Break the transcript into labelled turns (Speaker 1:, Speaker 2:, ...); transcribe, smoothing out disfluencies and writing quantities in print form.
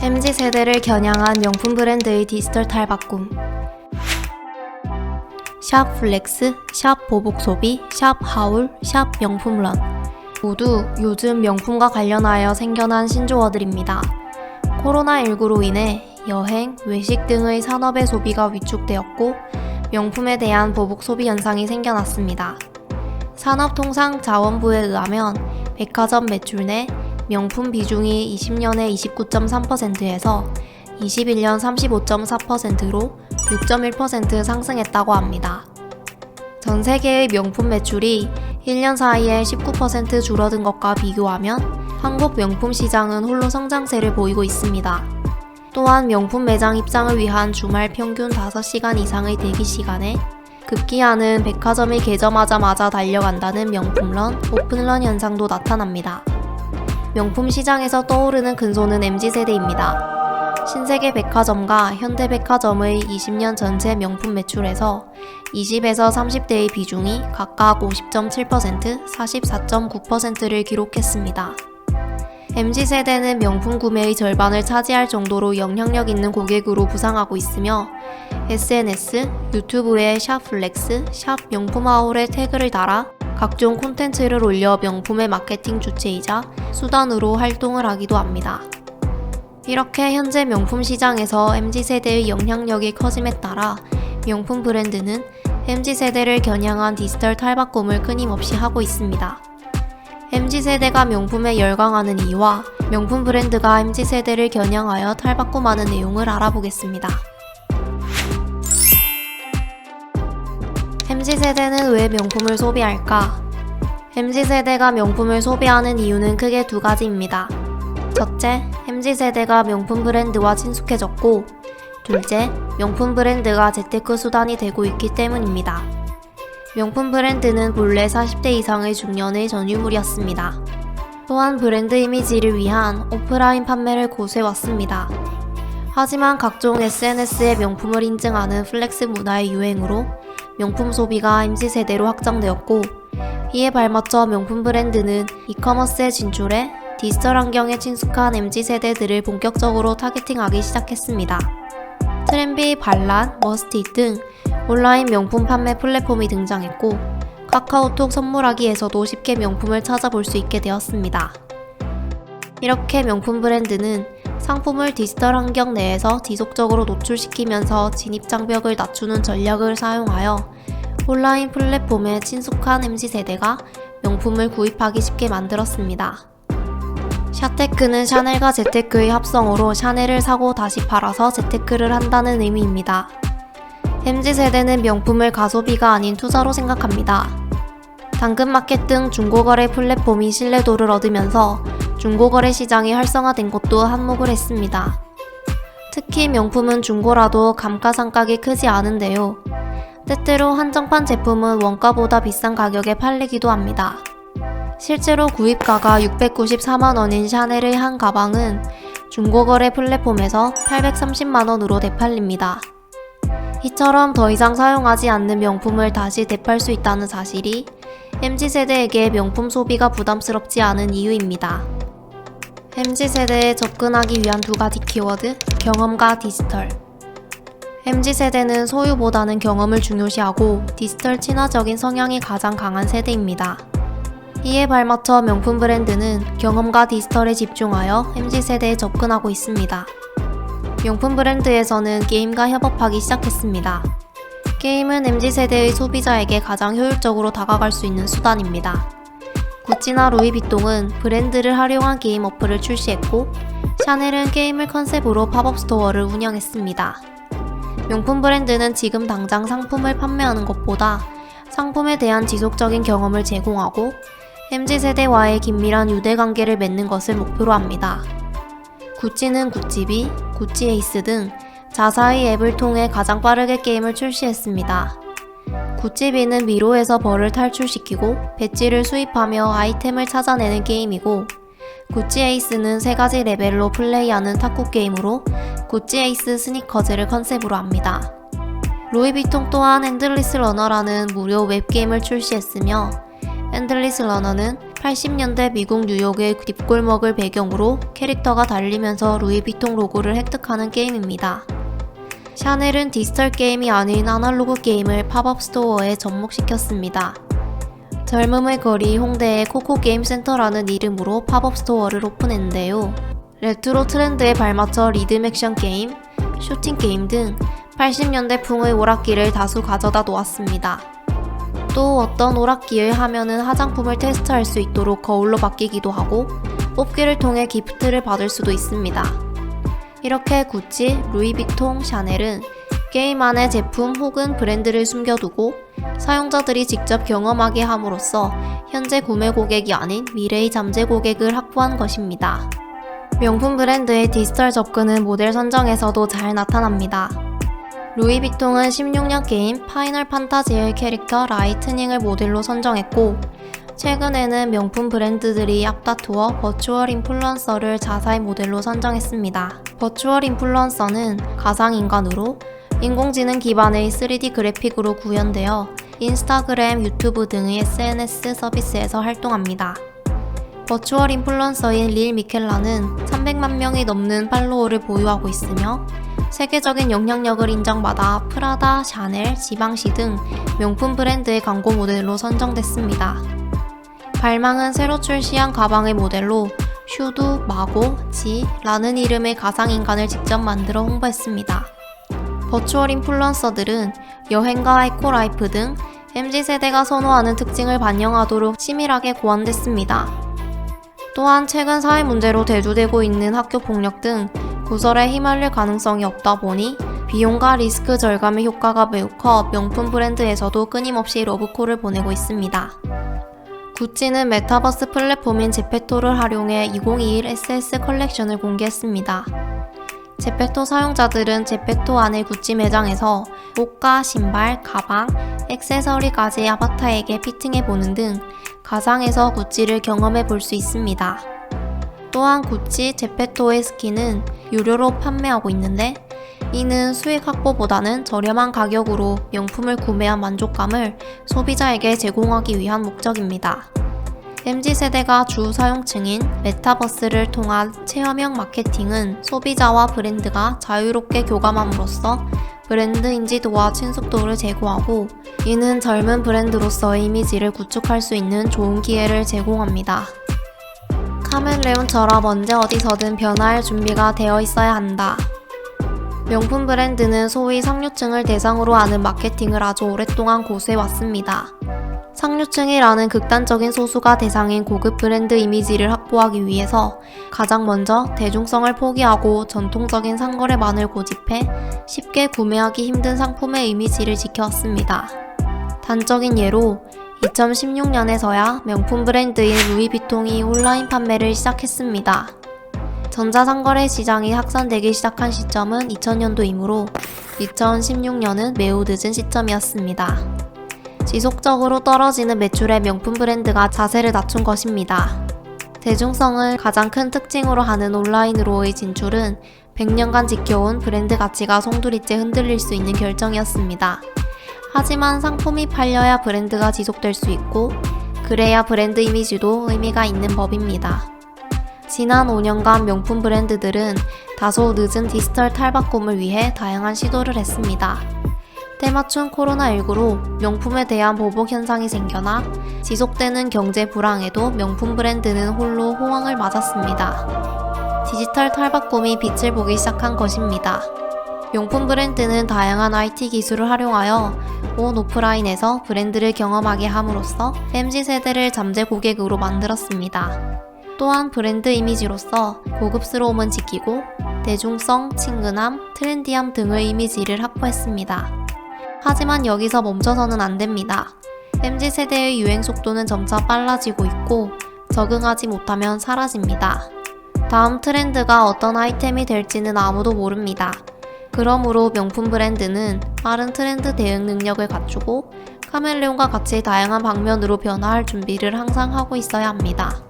Speaker 1: MZ세대를 겨냥한 명품 브랜드의 디지털 탈바꿈. 샵 플렉스, 샵 보복소비, 샵 하울, 샵 명품런. 모두 요즘 명품과 관련하여 생겨난 신조어들입니다. 코로나19로 인해 여행, 외식 등의 산업의 소비가 위축되었고 명품에 대한 보복 소비 현상이 생겨났습니다. 산업통상자원부에 의하면 백화점 매출 내 명품 비중이 20년에 29.3%에서 21년 35.4%로 6.1% 상승했다고 합니다. 전 세계의 명품 매출이 1년 사이에 19% 줄어든 것과 비교하면 한국 명품 시장은 홀로 성장세를 보이고 있습니다. 또한 명품 매장 입장을 위한 주말 평균 5시간 이상의 대기 시간에 급기야는 백화점이 개점하자마자 달려간다는 명품런, 오픈런 현상도 나타납니다. 명품 시장에서 떠오르는 근손은 MZ세대입니다. 신세계 백화점과 현대백화점의 20년 전체 명품 매출에서 20에서 30대의 비중이 각각 50.7%, 44.9%를 기록했습니다. MZ세대는 명품 구매의 절반을 차지할 정도로 영향력 있는 고객으로 부상하고 있으며 SNS, 유튜브에 샵 플렉스, 샵 명품 하울의 태그를 달아 각종 콘텐츠를 올려 명품의 마케팅 주체이자 수단으로 활동을 하기도 합니다. 이렇게 현재 명품 시장에서 MZ세대의 영향력이 커짐에 따라 명품 브랜드는 MZ세대를 겨냥한 디지털 탈바꿈을 끊임없이 하고 있습니다. MZ세대가 명품에 열광하는 이유와 명품 브랜드가 MZ세대를 겨냥하여 탈바꿈하는 내용을 알아보겠습니다. MZ세대는 왜 명품을 소비할까? MZ세대가 명품을 소비하는 이유는 크게 두 가지입니다. 첫째, MZ세대가 명품 브랜드와 친숙해졌고, 둘째, 명품 브랜드가 재테크 수단이 되고 있기 때문입니다. 명품 브랜드는 본래 40대 이상의 중년의 전유물이었습니다. 또한 브랜드 이미지를 위한 오프라인 판매를 고수해왔습니다. 하지만 각종 SNS의 명품을 인증하는 플렉스 문화의 유행으로 명품 소비가 MZ세대로 확장되었고, 이에 발맞춰 명품 브랜드는 이커머스에 진출해 디지털 환경에 친숙한 MZ세대들을 본격적으로 타겟팅하기 시작했습니다. 트렌비, 반란, 머스티드 등 온라인 명품 판매 플랫폼이 등장했고 카카오톡 선물하기에서도 쉽게 명품을 찾아볼 수 있게 되었습니다. 이렇게 명품 브랜드는 상품을 디지털 환경 내에서 지속적으로 노출시키면서 진입장벽을 낮추는 전략을 사용하여 온라인 플랫폼에 친숙한 MZ세대가 명품을 구입하기 쉽게 만들었습니다. 샤테크는 샤넬과 재테크의 합성어로 샤넬을 사고 다시 팔아서 재테크를 한다는 의미입니다. MZ세대는 명품을 가소비가 아닌 투자로 생각합니다. 당근마켓 등 중고거래 플랫폼이 신뢰도를 얻으면서 중고거래 시장이 활성화된 것도 한몫을 했습니다. 특히 명품은 중고라도 감가상각이 크지 않은데요. 때때로 한정판 제품은 원가보다 비싼 가격에 팔리기도 합니다. 실제로 구입가가 694만원인 샤넬의 한 가방은 중고거래 플랫폼에서 830만원으로 되팔립니다. 이처럼 더 이상 사용하지 않는 명품을 다시 되팔 수 있다는 사실이 MZ세대에게 명품 소비가 부담스럽지 않은 이유입니다. MZ세대에 접근하기 위한 두 가지 키워드, 경험과 디지털. MZ세대는 소유보다는 경험을 중요시하고 디지털 친화적인 성향이 가장 강한 세대입니다. 이에 발맞춰 명품 브랜드는 경험과 디지털에 집중하여 MZ세대에 접근하고 있습니다. 명품 브랜드에서는 게임과 협업하기 시작했습니다. 게임은 MZ세대의 소비자에게 가장 효율적으로 다가갈 수 있는 수단입니다. 구찌나 루이비통은 브랜드를 활용한 게임 어플을 출시했고, 샤넬은 게임을 컨셉으로 팝업 스토어를 운영했습니다. 명품 브랜드는 지금 당장 상품을 판매하는 것보다 상품에 대한 지속적인 경험을 제공하고 MZ세대와의 긴밀한 유대관계를 맺는 것을 목표로 합니다. 구찌는 구찌비, 구찌에이스 등 자사의 앱을 통해 가장 빠르게 게임을 출시했습니다. 구찌비는 미로에서 벌을 탈출시키고 배지를 수입하며 아이템을 찾아내는 게임이고, 구찌에이스는 3가지 레벨로 플레이하는 탁구 게임으로 구찌에이스 스니커즈를 컨셉으로 합니다. 루이비통 또한 엔들리스 러너라는 무료 웹게임을 출시했으며 엔들리스 러너는 80년대 미국 뉴욕의 뒷골목을 배경으로 캐릭터가 달리면서 루이비통 로고를 획득하는 게임입니다. 샤넬은 디지털 게임이 아닌 아날로그 게임을 팝업 스토어에 접목시켰습니다. 젊음의 거리 홍대의 코코게임센터라는 이름으로 팝업 스토어를 오픈했는데요. 레트로 트렌드에 발맞춰 리듬 액션 게임, 슈팅 게임 등 80년대풍의 오락기를 다수 가져다 놓았습니다. 또 어떤 오락기의 화면은 화장품을 테스트할 수 있도록 거울로 바뀌기도 하고 뽑기를 통해 기프트를 받을 수도 있습니다. 이렇게 구찌, 루이비통, 샤넬은 게임 안에 제품 혹은 브랜드를 숨겨두고 사용자들이 직접 경험하게 함으로써 현재 구매 고객이 아닌 미래의 잠재 고객을 확보한 것입니다. 명품 브랜드의 디지털 접근은 모델 선정에서도 잘 나타납니다. 루이비통은 16년 게임 파이널 판타지의 캐릭터 라이트닝을 모델로 선정했고, 최근에는 명품 브랜드들이 앞다투어 버추얼 인플루언서를 자사의 모델로 선정했습니다. 버추얼 인플루언서는 가상인간으로 인공지능 기반의 3D 그래픽으로 구현되어 인스타그램, 유튜브 등의 SNS 서비스에서 활동합니다. 버추얼 인플루언서인 릴 미켈라는 300만 명이 넘는 팔로워를 보유하고 있으며 세계적인 영향력을 인정받아 프라다, 샤넬, 지방시 등 명품 브랜드의 광고 모델로 선정됐습니다. 발망은 새로 출시한 가방의 모델로 슈두, 마고, 지라는 이름의 가상인간을 직접 만들어 홍보했습니다. 버추얼 인플루언서들은 여행과 에코라이프 등 MZ세대가 선호하는 특징을 반영하도록 치밀하게 고안됐습니다. 또한 최근 사회 문제로 대두되고 있는 학교 폭력 등 구설에 휘말릴 가능성이 없다 보니 비용과 리스크 절감의 효과가 매우 커 명품 브랜드에서도 끊임없이 러브콜을 보내고 있습니다. 구찌는 메타버스 플랫폼인 제페토를 활용해 2021 SS 컬렉션을 공개했습니다. 제페토 사용자들은 제페토 안의 구찌 매장에서 옷과 신발, 가방, 액세서리까지 아바타에게 피팅해보는 등 가상에서 구찌를 경험해 볼 수 있습니다. 또한 구찌 제페토의 스킨은 유료로 판매하고 있는데, 이는 수익 확보보다는 저렴한 가격으로 명품을 구매한 만족감을 소비자에게 제공하기 위한 목적입니다. MZ세대가 주 사용층인 메타버스를 통한 체험형 마케팅은 소비자와 브랜드가 자유롭게 교감함으로써 브랜드 인지도와 친숙도를 제고하고, 이는 젊은 브랜드로서의 이미지를 구축할 수 있는 좋은 기회를 제공합니다. 카멜레온처럼 언제 어디서든 변화할 준비가 되어 있어야 한다. 명품 브랜드는 소위 상류층을 대상으로 하는 마케팅을 아주 오랫동안 고수해왔습니다. 상류층이라는 극단적인 소수가 대상인 고급 브랜드 이미지를 확보하기 위해서 가장 먼저 대중성을 포기하고 전통적인 상거래만을 고집해 쉽게 구매하기 힘든 상품의 이미지를 지켜왔습니다. 단적인 예로 2016년에서야 명품 브랜드인 루이비통이 온라인 판매를 시작했습니다. 전자상거래 시장이 확산되기 시작한 시점은 2000년도이므로 2016년은 매우 늦은 시점이었습니다. 지속적으로 떨어지는 매출의 명품 브랜드가 자세를 낮춘 것입니다. 대중성을 가장 큰 특징으로 하는 온라인으로의 진출은 100년간 지켜온 브랜드 가치가 송두리째 흔들릴 수 있는 결정이었습니다. 하지만 상품이 팔려야 브랜드가 지속될 수 있고, 그래야 브랜드 이미지도 의미가 있는 법입니다. 지난 5년간 명품 브랜드들은 다소 늦은 디지털 탈바꿈을 위해 다양한 시도를 했습니다. 때맞춘 코로나19로 명품에 대한 보복 현상이 생겨나 지속되는 경제 불황에도 명품 브랜드는 홀로 호황을 맞았습니다. 디지털 탈바꿈이 빛을 보기 시작한 것입니다. 명품 브랜드는 다양한 IT 기술을 활용하여 온 오프라인에서 브랜드를 경험하게 함으로써 MZ세대를 잠재 고객으로 만들었습니다. 또한 브랜드 이미지로서 고급스러움은 지키고 대중성, 친근함, 트렌디함 등의 이미지를 확보했습니다. 하지만 여기서 멈춰서는 안 됩니다. MZ세대의 유행 속도는 점차 빨라지고 있고 적응하지 못하면 사라집니다. 다음 트렌드가 어떤 아이템이 될지는 아무도 모릅니다. 그러므로 명품 브랜드는 빠른 트렌드 대응 능력을 갖추고 카멜레온과 같이 다양한 방면으로 변화할 준비를 항상 하고 있어야 합니다.